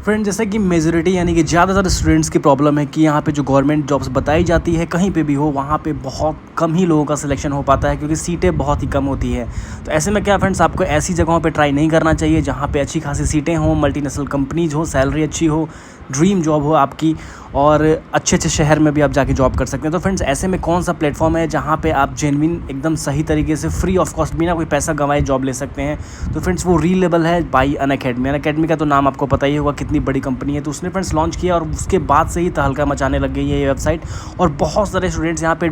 Friend, जैसा कि majority यानी कि ज़्यादातर स्टूडेंट्स की प्रॉब्लम है कि यहाँ पे जो गवर्नमेंट जॉब्स बताई जाती है कहीं पे भी हो, वहाँ पे बहुत कम ही लोगों का सिलेक्शन हो पाता है क्योंकि सीटें बहुत ही कम होती है। तो ऐसे में क्या फ्रेंड्स, आपको ऐसी जगहों पे ट्राई नहीं करना चाहिए जहाँ पे अच्छी खासी सीटें हों, मल्टीनेशनल कंपनीज हो, सैलरी अच्छी हो, ड्रीम जॉब हो आपकी, और अच्छे अच्छे शहर में भी आप जाके जॉब कर सकते हैं। तो फ्रेंड्स, ऐसे में कौन सा प्लेटफॉर्म है जहाँ पे आप जेन्युइन एकदम सही तरीके से फ्री ऑफ कॉस्ट बिना कोई पैसा गंवाए जॉब ले सकते हैं? तो फ्रेंड्स, वो रीलेबल है बाई अनअकैडमी। अनअकैडमी का तो नाम आपको पता ही होगा, कितनी बड़ी कंपनी है। तो उसने फ्रेंड्स लॉन्च किया और उसके बाद से ही तहलका मचाने लग गई है ये वेबसाइट, और बहुत सारे स्टूडेंट्स यहाँ पे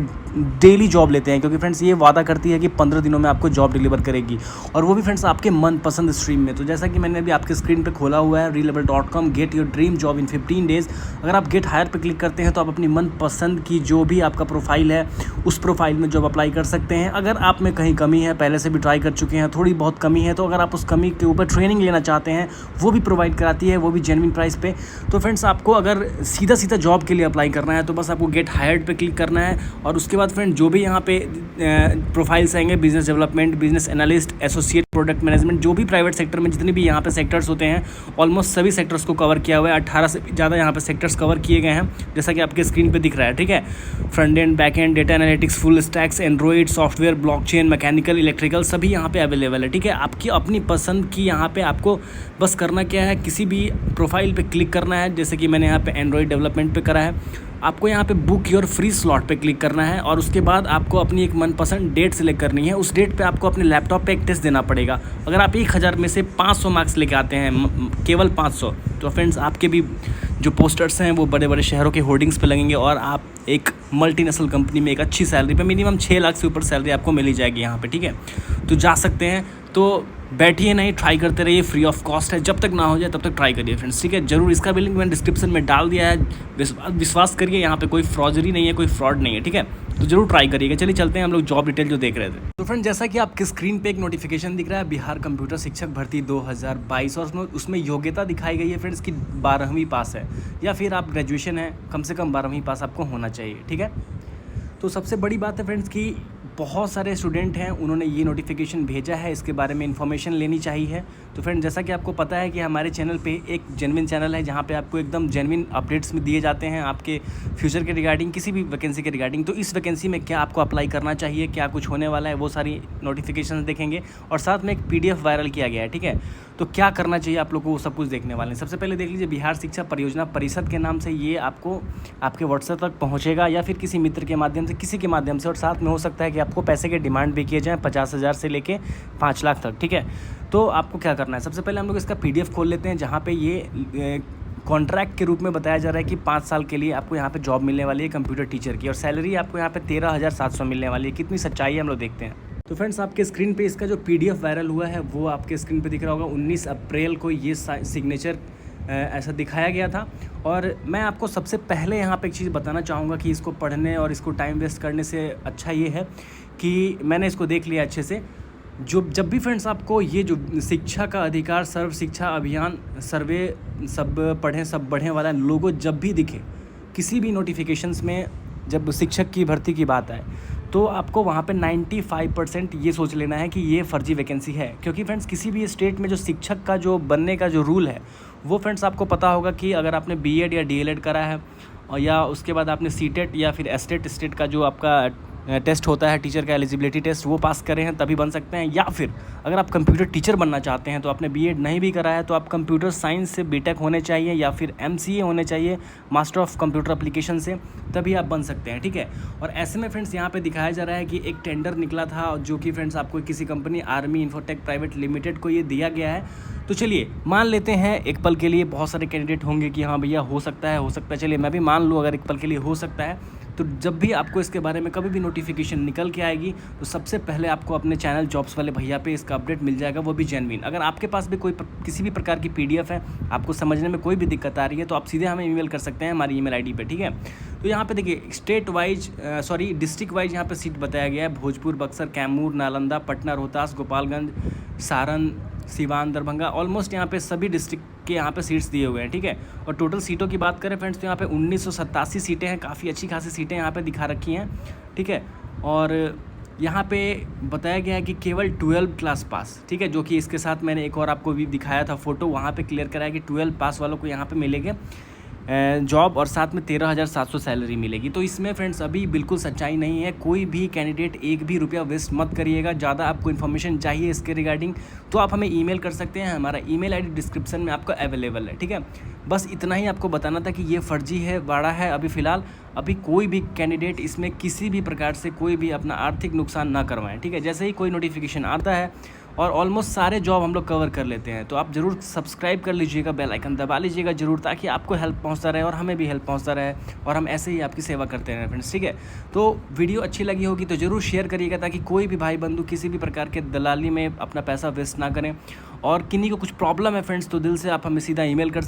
डेली जॉब लेते हैं क्योंकि फ्रेंड्स ये वादा करती है कि 15 दिनों में आपको जॉब डिलीवर करेगी, और वो भी फ्रेंड्स आपके मनपसंद स्ट्रीम में। तो जैसा कि मैंने अभी आपके स्क्रीन पे खोला हुआ है Reliable.com, get your dream job in 15 days. अगर आप गेट हायर पे क्लिक करते हैं तो आप अपनी मनपसंद की जो भी आपका प्रोफाइल है उस प्रोफाइल में जॉब अप्लाई कर सकते हैं। अगर आप में कहीं कमी है, पहले से भी ट्राई कर चुके हैं, थोड़ी बहुत कमी है, तो अगर आप उस कमी के ऊपर ट्रेनिंग लेना चाहते हैं, वो भी प्रोवाइड कराती है, वो भी जेन्युइन प्राइस पे। तो फ्रेंड्स, आपको अगर सीधा सीधा जॉब के लिए अप्लाई करना है तो बस आपको गेट हायर्ड पे क्लिक करना है, और उसके बाद फ्रेंड जो भी यहाँ पे प्रोफाइल्स आएंगे, business development, business analyst, associate, product management, जो भी प्राइवेट सेक्टर में जितने भी यहाँ पे सेक्टर्स होते हैं, ऑलमोस्ट सभी सेक्टर्स को कवर किया हुआ है। 18 से ज़्यादा यहाँ पे सेक्टर्स कवर किए गए हैं, जैसा कि आपके स्क्रीन पे दिख रहा है। ठीक है, front end, back and, data analytics, full stacks, Android, software, blockchain, mechanical, electrical, सभी यहाँ पे अवेलेबल है। ठीक है, आपकी अपनी पसंद की यहाँ पे आपको बस करना क्या है, किसी भी प्रोफाइल पे क्लिक करना है। जैसे कि मैंने यहाँ पे एंड्रॉइड डेवलपमेंट पे करा है, आपको यहाँ पे बुक योर फ्री स्लॉट पे क्लिक करना है, और उसके बाद आपको अपनी एक मनपसंद डेट सेलेक्ट करनी है। उस डेट पे आपको अपने लैपटॉप पे एक टेस्ट देना पड़ेगा। अगर आप 1000 में से 500 मार्क्स लेके आते हैं, केवल 500, तो फ्रेंड्स आपके भी जो पोस्टर्स हैं वो बड़े बड़े शहरों के होर्डिंग्स पे लगेंगे, और आप एक मल्टीनेशनल कंपनी में एक अच्छी सैलरी पे, मिनिमम 6 लाख से ऊपर सैलरी आपको मिल ही जाएगी यहाँ पे। ठीक है, तो जा सकते हैं। तो बैठिए नहीं, ट्राई करते रहिए, फ्री ऑफ कॉस्ट है, जब तक ना हो जाए तब तक ट्राई करिए फ्रेंड्स। ठीक है, जरूर, इसका भी लिंक मैंने डिस्क्रिप्शन में डाल दिया है। विश्वास करिए, यहाँ पे कोई फ्रॉजरी नहीं है, कोई फ्रॉड नहीं है। ठीक है, तो जरूर ट्राई करिएगा। चलिए चलते हैं हम लोग जॉब डिटेल जो देख रहे थे। तो फ्रेंड, जैसा कि आपके स्क्रीन पे एक नोटिफिकेशन दिख रहा है, बिहार कंप्यूटर शिक्षक भर्ती 2022, और उसमें योग्यता दिखाई गई है फ्रेंड्स की 12वीं पास है, या फिर आप ग्रेजुएशन है, कम से कम 12वीं पास आपको होना चाहिए। ठीक है, तो सबसे बड़ी बात है फ्रेंड्स कि बहुत सारे स्टूडेंट हैं, उन्होंने ये नोटिफिकेशन भेजा है, इसके बारे में इन्फॉर्मेशन लेनी चाहिए। तो फ्रेंड, जैसा कि आपको पता है कि हमारे चैनल पे एक जेन्युइन चैनल है जहाँ पे आपको एकदम जेन्युइन अपडेट्स में दिए जाते हैं आपके फ्यूचर के रिगार्डिंग, किसी भी वैकेंसी के रिगार्डिंग। तो इस वैकेंसी में क्या आपको अप्लाई करना चाहिए, क्या कुछ होने वाला है, वो सारी नोटिफिकेशन देखेंगे, और साथ में एक PDF वायरल किया गया है। ठीक है, तो क्या करना चाहिए आप लोग को, वो सब कुछ देखने वाले हैं। सबसे पहले देख लीजिए, बिहार शिक्षा परियोजना परिषद के नाम से ये आपको आपके व्हाट्सएप तक पहुँचेगा, या फिर किसी मित्र के माध्यम से, किसी के माध्यम से, और साथ में हो सकता है कि आपको पैसे के डिमांड भी किए जाएँ 50,000 से लेके 5 लाख तक। ठीक है, तो आपको क्या करना है, सबसे पहले हम लोग इसका PDF खोल लेते हैं, जहाँ पे ये कॉन्ट्रैक्ट के रूप में बताया जा रहा है कि 5 साल के लिए आपको यहाँ पे जॉब मिलने वाली है कंप्यूटर टीचर की, और सैलरी आपको यहाँ पे 13,700 मिलने वाली है। कितनी सच्चाई है हम लोग देखते हैं। तो फ्रेंड्स, आपके स्क्रीन पे इसका जो PDF वायरल हुआ है वो आपके स्क्रीन पे दिख रहा होगा। 19 अप्रैल को ये सिग्नेचर ऐसा दिखाया गया था। और मैं आपको सबसे पहले यहाँ पे एक चीज़ बताना चाहूँगा कि इसको पढ़ने और इसको टाइम वेस्ट करने से अच्छा ये है कि मैंने इसको देख लिया अच्छे से। जब भी फ्रेंड्स आपको ये जो शिक्षा का अधिकार सर्व शिक्षा अभियान सर्वे सब पढ़ें सब बढ़ें वाला लोगो जब भी दिखे किसी भी नोटिफिकेशंस में, जब शिक्षक की भर्ती की बात आए, तो आपको वहाँ पे 95% ये सोच लेना है कि ये फर्जी वैकेंसी है। क्योंकि फ्रेंड्स, किसी भी स्टेट में जो शिक्षक का जो बनने का जो रूल है वो फ्रेंड्स आपको पता होगा कि अगर आपने BEd या DLEd करा है, और या उसके बाद आपने CTET या फिर स्टेट का जो आपका टेस्ट होता है टीचर का एलिजिबिलिटी टेस्ट, वो पास करे हैं तभी बन सकते हैं। या फिर अगर आप कंप्यूटर टीचर बनना चाहते हैं तो आपने BEd नहीं भी करा है तो आप कंप्यूटर साइंस से BTech होने चाहिए, या फिर MCA होने चाहिए, मास्टर ऑफ कंप्यूटर एप्लीकेशन से, तभी आप बन सकते हैं। ठीक है, और ऐसे में फ्रेंड्स यहाँ पे दिखाया जा रहा है कि एक टेंडर निकला था, जो कि फ्रेंड्स आपको किसी company army infotech private limited को ये दिया गया है। तो चलिए मान लेते हैं एक पल के लिए, बहुत सारे कैंडिडेट होंगे कि हाँ भैया हो सकता है, चलिए मैं भी मान लूँ अगर एक पल के लिए हो सकता है। तो जब भी आपको इसके बारे में कभी भी नोटिफिकेशन निकल के आएगी तो सबसे पहले आपको अपने चैनल जॉब्स वाले भैया पे इसका अपडेट मिल जाएगा, वो भी जेन्युइन। अगर आपके पास भी किसी भी प्रकार की PDF है, आपको समझने में कोई भी दिक्कत आ रही है, तो आप सीधे हमें ईमेल कर सकते हैं हमारी ईमेल ID पे। ठीक है, तो यहाँ पे देखिए डिस्ट्रिक्ट वाइज यहाँ पे सीट बताया गया है। भोजपुर, बक्सर, कैमूर, नालंदा, पटना, रोहतास, गोपालगंज, सारण, सिवान, दरभंगा, ऑलमोस्ट यहाँ पे सभी डिस्ट्रिक्ट के यहाँ पे सीट्स दिए हुए हैं। ठीक है, और टोटल सीटों की बात करें फ्रेंड्स तो यहाँ पे 1987 सीटें हैं, काफ़ी अच्छी खासी सीटें यहाँ पे दिखा रखी हैं। ठीक है, और यहाँ पे बताया गया है कि केवल 12 क्लास पास, ठीक है, जो कि इसके साथ मैंने एक और आपको भी दिखाया था फ़ोटो, वहाँ पे क्लियर कराया कि 12 पास वालों को यहाँ पे मिलेंगे जॉब और साथ में 13,700 सैलरी मिलेगी। तो इसमें फ्रेंड्स अभी बिल्कुल सच्चाई नहीं है। कोई भी कैंडिडेट एक भी रुपया वेस्ट मत करिएगा। ज़्यादा आपको इन्फॉर्मेशन चाहिए इसके रिगार्डिंग तो आप हमें ईमेल कर सकते हैं। हमारा ईमेल आईडी डिस्क्रिप्शन में आपको अवेलेबल है, ठीक है। बस इतना ही आपको बताना था कि ये फर्जी है, बाड़ा है। अभी फ़िलहाल अभी कोई भी कैंडिडेट इसमें किसी भी प्रकार से कोई भी अपना आर्थिक नुकसान ना करवाएं, ठीक है। जैसे ही कोई नोटिफिकेशन आता है और ऑलमोस्ट सारे जॉब हम लोग कवर कर लेते हैं, तो आप ज़रूर सब्सक्राइब कर लीजिएगा, बेल आइकन दबा लीजिएगा ज़रूर, ताकि आपको हेल्प पहुंचता रहे और हमें भी हेल्प पहुंचता रहे और हम ऐसे ही आपकी सेवा करते रहें फ्रेंड्स, ठीक है। तो वीडियो अच्छी लगी होगी तो ज़रूर शेयर करिएगा, ताकि कोई भी भाई बंधु किसी भी प्रकार के दलाली में अपना पैसा वेस्ट ना करें। और किन्हीं को कुछ प्रॉब्लम है फ्रेंड्स तो दिल से आप हमें सीधा ईमेल कर सकते हैं।